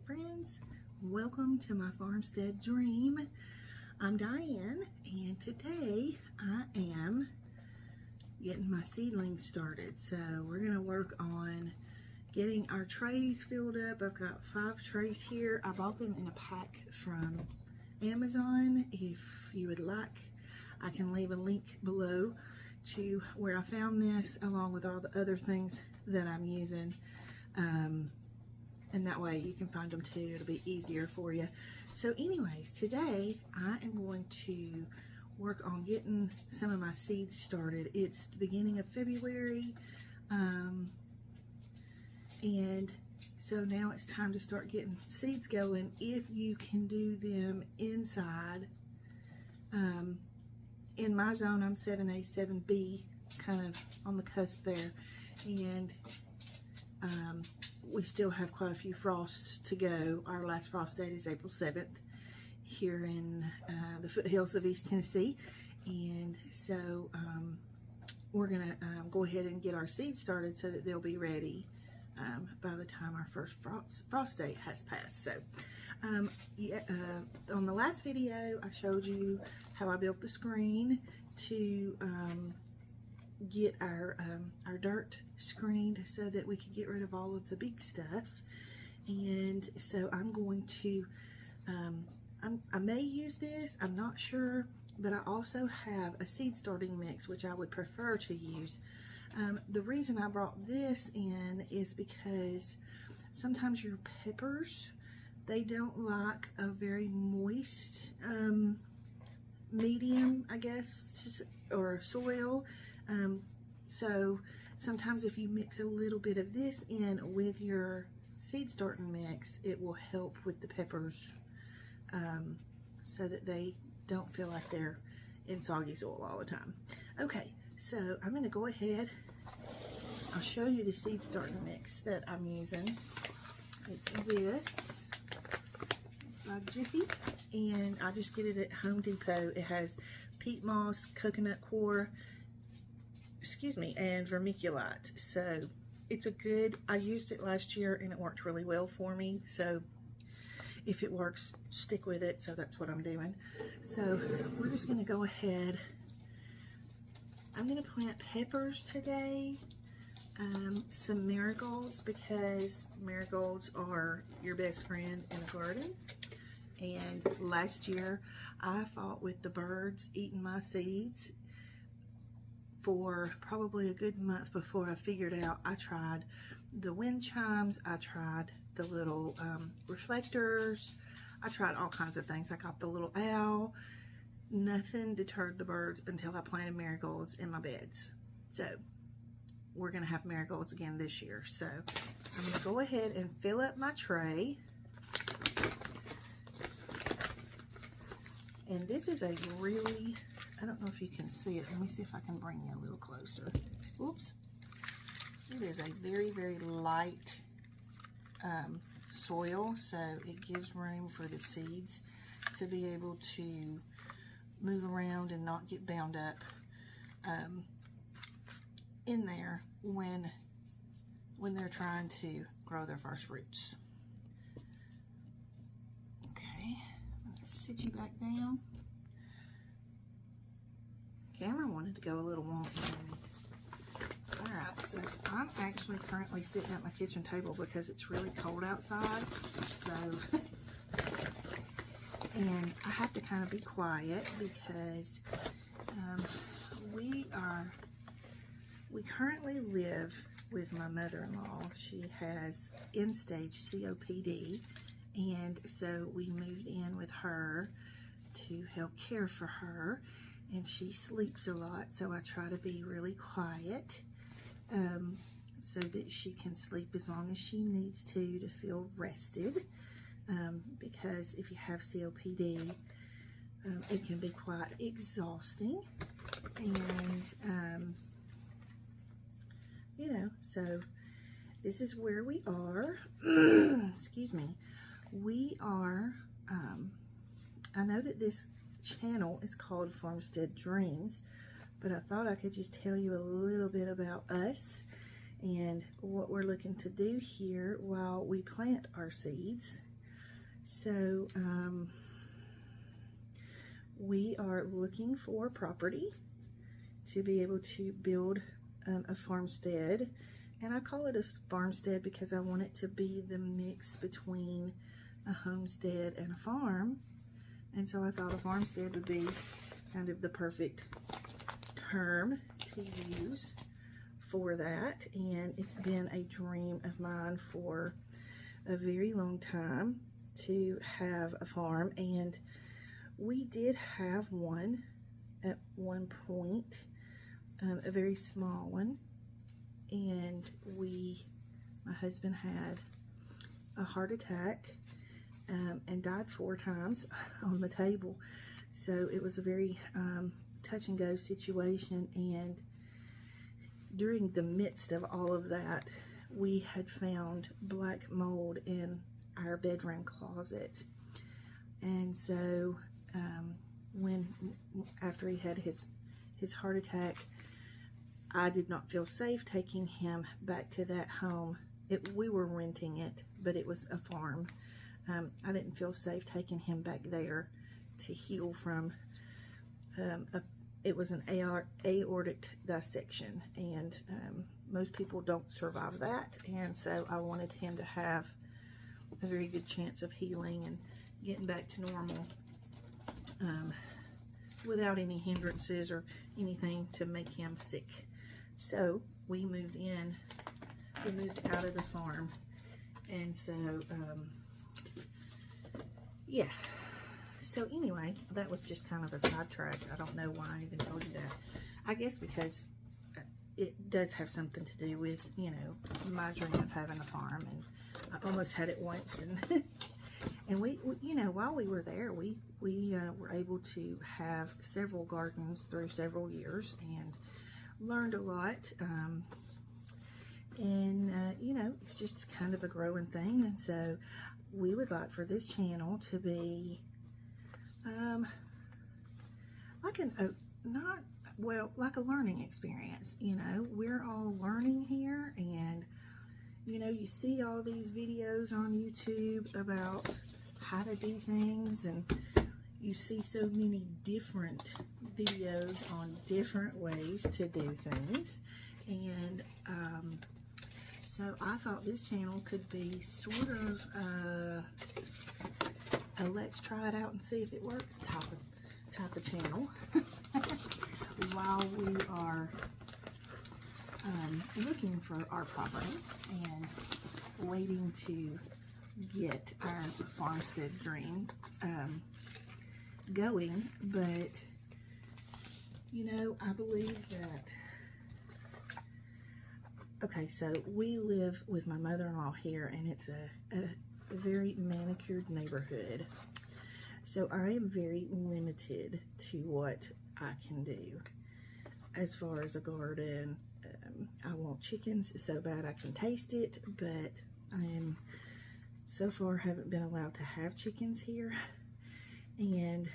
friends, welcome to my farmstead dream. I'm Diane, and today I am getting my seedlings started. So we're going to work on getting our trays filled up. I've got 5 trays here. I bought them in a pack from Amazon. If you would like, I can leave a link below to where I found this, along with all the other things that I'm using. And that way you can find them too. It'll be easier for you. So anyways, today I am going to work on getting some of my seeds started. It's the beginning of February, and so now it's time to start getting seeds going. If you can do them inside, in my zone I'm 7A, 7B, kind of on the cusp there, and we still have quite a few frosts to go. Our last frost date is April 7th here in the foothills of East Tennessee, and so we're gonna go ahead and get our seeds started so that they'll be ready by the time our first frost date has passed. So yeah, on the last video I showed you how I built the screen to get our dirt screened so that we could get rid of all of the big stuff. And so I'm going to I may use this, I'm not sure, but I also have a seed starting mix which I would prefer to use. The reason I brought this in is because sometimes your peppers, they don't like a very moist medium, I guess, or soil. So sometimes if you mix a little bit of this in with your seed starting mix, it will help with the peppers, so that they don't feel like they're in soggy soil all the time. Okay, so I'm going to go ahead. I'll show you the seed starting mix that I'm using. It's this. It's by Jiffy, and I just get it at Home Depot. It has peat moss, coconut coir, and vermiculite. So it's a good, I used it last year and it worked really well for me. So if it works, stick with it. So that's what I'm doing. So we're just going to go ahead. I'm going to plant peppers today, some marigolds, because marigolds are your best friend in a garden. And last year I fought with the birds eating my seeds for probably a good month before I figured out. I tried the wind chimes, I tried the little reflectors, I tried all kinds of things. I got the little owl. Nothing deterred the birds until I planted marigolds in my beds. So we're gonna have marigolds again this year. So I'm gonna go ahead and fill up my tray. And this is a really, I don't know if you can see it. Let me see if I can bring you a little closer. Oops. It is a very, very light soil, so it gives room for the seeds to be able to move around and not get bound up in there when they're trying to grow their first roots. Okay, I'm gonna sit you back down. Camera wanted to go a little wonky. Alright, so I'm actually currently sitting at my kitchen table because it's really cold outside. So, and I have to kind of be quiet because we currently live with my mother-in-law. She has end-stage COPD, and so we moved in with her to help care for her. And she sleeps a lot, so I try to be really quiet so that she can sleep as long as she needs to feel rested, because if you have COPD, it can be quite exhausting. And you know, so this is where we are. Excuse me. We are, I know that this channel is called Farmstead Dreams, but I thought I could just tell you a little bit about us and what we're looking to do here while we plant our seeds. So we are looking for property to be able to build a farmstead. And I call it a farmstead because I want it to be the mix between a homestead and a farm. And so I thought a farmstead would be kind of the perfect term to use for that. And it's been a dream of mine for a very long time to have a farm. And we did have one at one point, a very small one. And my husband had a heart attack and died 4 times on the table. So it was a very touch and go situation. And during the midst of all of that, we had found black mold in our bedroom closet. And so after he had his heart attack, I did not feel safe taking him back to that home. We were renting it, but it was a farm. I didn't feel safe taking him back there to heal from, it was an aortic dissection, and most people don't survive that. And so I wanted him to have a very good chance of healing and getting back to normal without any hindrances or anything to make him sick. So we moved out of the farm. And so, yeah. So anyway, that was just kind of a sidetrack. I don't know why I even told you that. I guess because it does have something to do with, you know, my dream of having a farm. And I almost had it once. And and we you know, while we were there, we were able to have several gardens through several years and learned a lot. You know, it's just kind of a growing thing. And so we would like for this channel to be like a learning experience. You know, we're all learning here, and you know, you see all these videos on YouTube about how to do things, and you see so many different videos on different ways to do things. And so I thought this channel could be sort of a let's try it out and see if it works type of channel while we are looking for our property and waiting to get our farmstead dream going. But you know, I believe that, okay, so we live with my mother-in-law here, and it's a very manicured neighborhood. So I am very limited to what I can do as far as a garden. I want chickens so bad I can taste it, but I am so far haven't been allowed to have chickens here. And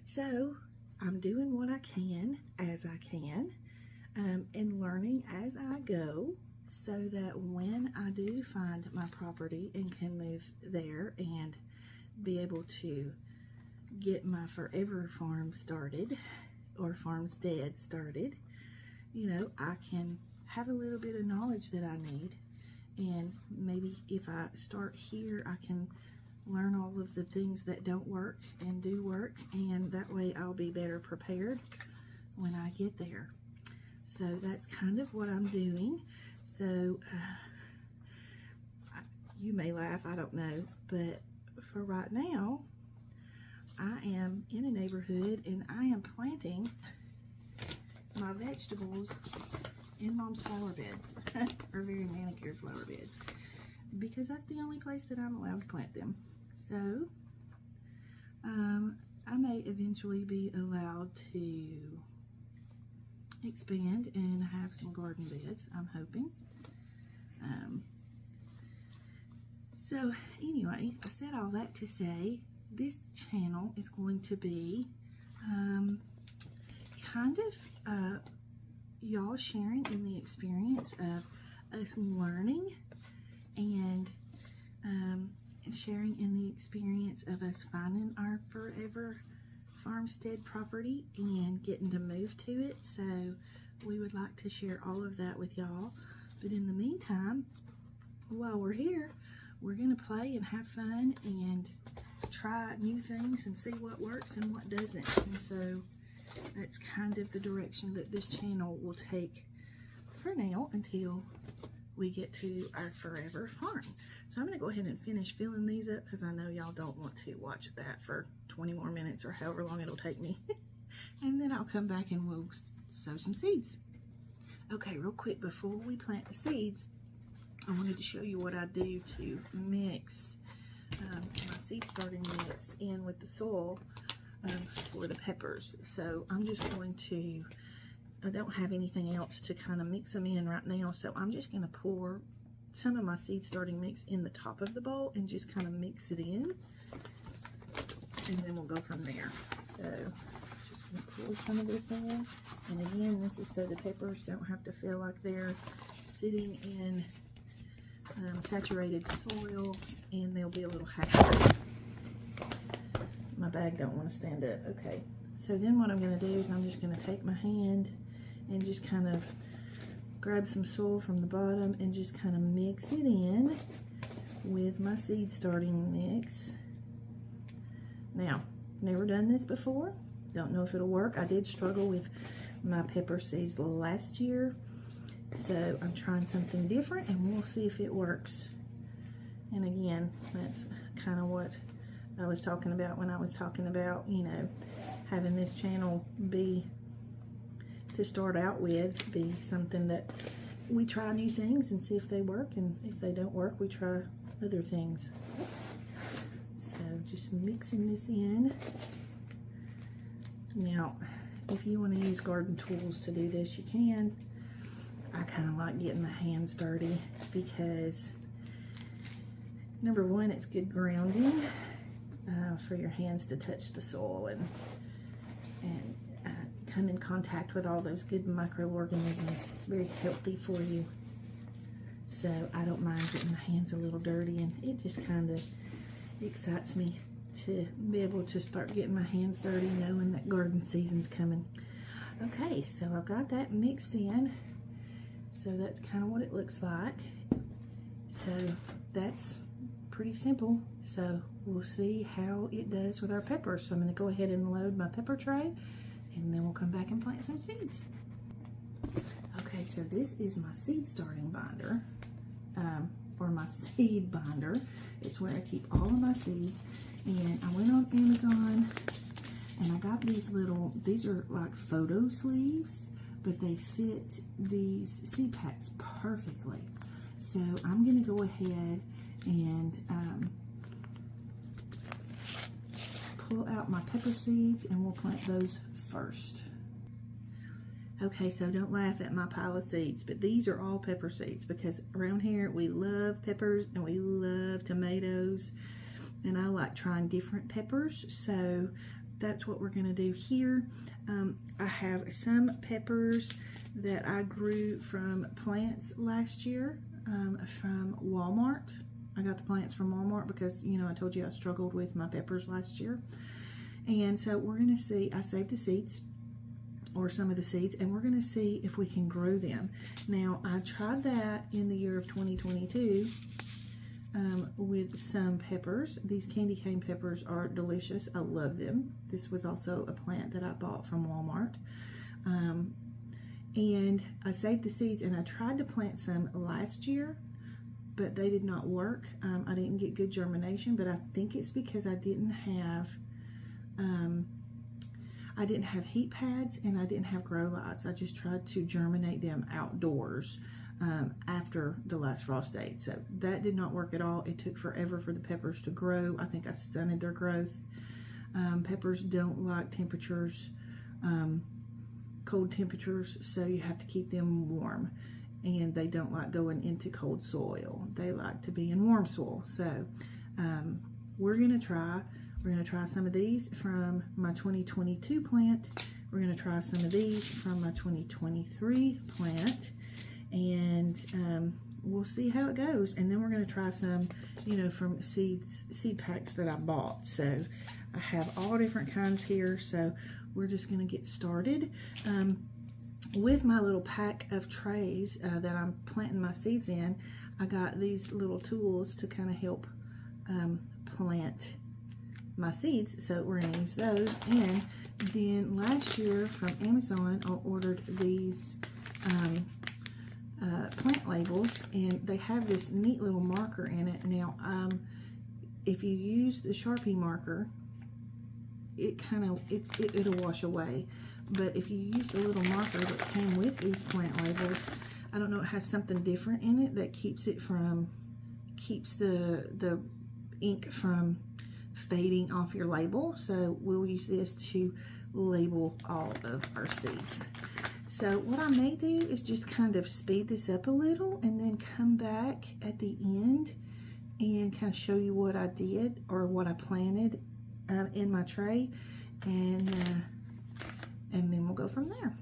so I'm doing what I can as I can, and learning as I go, so that when I do find my property and can move there and be able to get my forever farm started, or farmstead started, you know, I can have a little bit of knowledge that I need. And maybe if I start here, I can learn all of the things that don't work and do work, and that way I'll be better prepared when I get there. So that's kind of what I'm doing. So you may laugh, I don't know, but for right now, I am in a neighborhood and I am planting my vegetables in Mom's flower beds, or very manicured flower beds, because that's the only place that I'm allowed to plant them. So I may eventually be allowed to expand and have some garden beds, I'm hoping. So anyway, I said all that to say this channel is going to be kind of y'all sharing in the experience of us learning and sharing in the experience of us finding our forever farmstead property and getting to move to it. So we would like to share all of that with y'all. But in the meantime, while we're here, we're going to play and have fun and try new things and see what works and what doesn't. And so that's kind of the direction that this channel will take for now until we get to our forever farm. So I'm going to go ahead and finish filling these up because I know y'all don't want to watch that for 20 more minutes or however long it'll take me. And then I'll come back and we'll sow some seeds. Okay, real quick before we plant the seeds, I wanted to show you what I do to mix my seed starting mix in with the soil for the peppers. So I'm just going to, I don't have anything else to kind of mix them in right now, so I'm just going to pour some of my seed starting mix in the top of the bowl and just kind of mix it in, and then we'll go from there. So just going to pour some of this in, and again, this is so the peppers don't have to feel like they're sitting in saturated soil, and they'll be a little happier. My bag don't want to stand up. Okay, so then what I'm going to do is I'm just going to take my hand and just kind of grab some soil from the bottom and just kind of mix it in with my seed starting mix. Now, never done this before, don't know if it'll work. I did struggle with my pepper seeds last year, so I'm trying something different and we'll see if it works. And again, that's kind of what I was talking about when I was talking about, you know, having this channel be, to start out with, be something that we try new things and see if they work, and if they don't work, we try other things. So just mixing this in. Now, if you want to use garden tools to do this, you can. I kind of like getting my hands dirty because, number one, it's good grounding for your hands to touch the soil and come in contact with all those good microorganisms. It's very healthy for you. So I don't mind getting my hands a little dirty, and it just kind of excites me to be able to start getting my hands dirty knowing that garden season's coming. Okay, so I've got that mixed in. So that's kind of what it looks like. So that's pretty simple. So we'll see how it does with our peppers. So I'm going to go ahead and load my pepper tray, and then we'll come back and plant some seeds. Okay, so this is my seed starting binder, or my seed binder. It's where I keep all of my seeds. And I went on Amazon and I got these little, these are like photo sleeves, but they fit these seed packs perfectly. So I'm going to go ahead and pull out my pepper seeds, and we'll plant those first. Okay, so don't laugh at my pile of seeds, but these are all pepper seeds because around here we love peppers and we love tomatoes, and I like trying different peppers, so that's what we're going to do here. I have some peppers that I grew from plants last year from Walmart. I got the plants from Walmart because, you know, I told you I struggled with my peppers last year. And so we're going to see, I saved the seeds, or some of the seeds, and we're going to see if we can grow them. Now, I tried that in the year of 2022 with some peppers. These candy cane peppers are delicious. I love them. This was also a plant that I bought from Walmart. And I saved the seeds, and I tried to plant some last year, but they did not work. I didn't get good germination, but I think it's because I didn't have heat pads and I didn't have grow lights. I just tried to germinate them outdoors after the last frost date. So that did not work at all. It took forever for the peppers to grow. I think I stunted their growth. Peppers don't like temperatures, cold temperatures, so you have to keep them warm. And they don't like going into cold soil. They like to be in warm soil. So we're gonna try some of these from my 2022 plant. We're gonna try some of these from my 2023 plant. And we'll see how it goes. And then we're going to try some, you know, from seed packs that I bought. So I have all different kinds here. So we're just going to get started. With my little pack of trays that I'm planting my seeds in, I got these little tools to kind of help plant my seeds. So we're going to use those. And then last year from Amazon, I ordered these plant labels, and they have this neat little marker in it. Now, if you use the Sharpie marker, it'll wash away. But if you use the little marker that came with these plant labels, I don't know, it has something different in it that keeps the ink from fading off your label. So we'll use this to label all of our seeds. So what I may do is just kind of speed this up a little and then come back at the end and kind of show you what I did or what I planted in my tray, and then we'll go from there.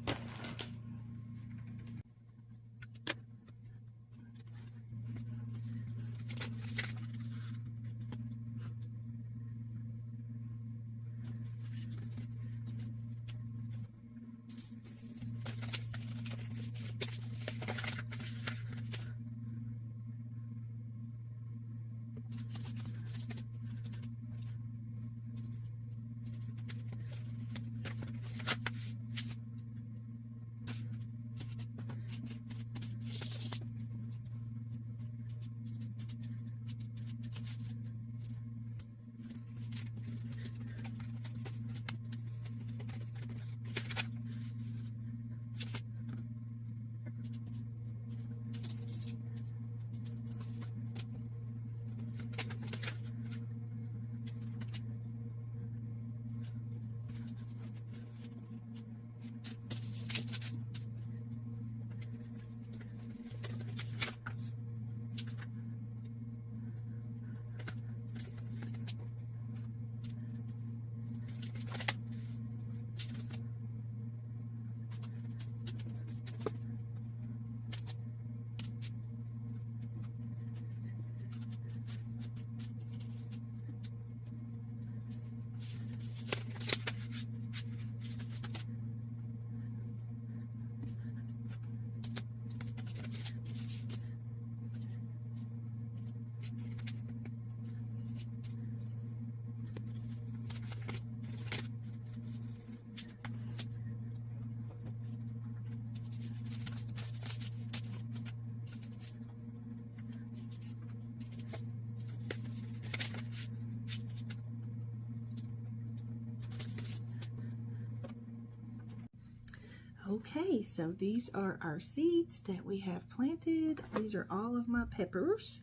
Okay, so these are our seeds that we have planted. These are all of my peppers.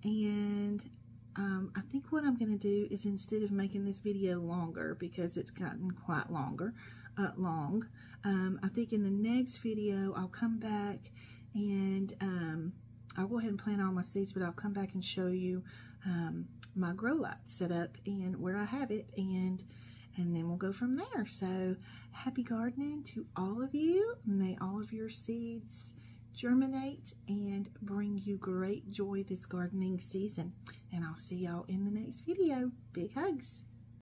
And I think what I'm going to do is, instead of making this video longer, because it's gotten quite long, I think in the next video I'll come back and I'll go ahead and plant all my seeds, but I'll come back and show you my grow light set up and where I have it, and then we'll go from there. So happy gardening to all of you. May all of your seeds germinate and bring you great joy this gardening season. And I'll see y'all in the next video. Big hugs.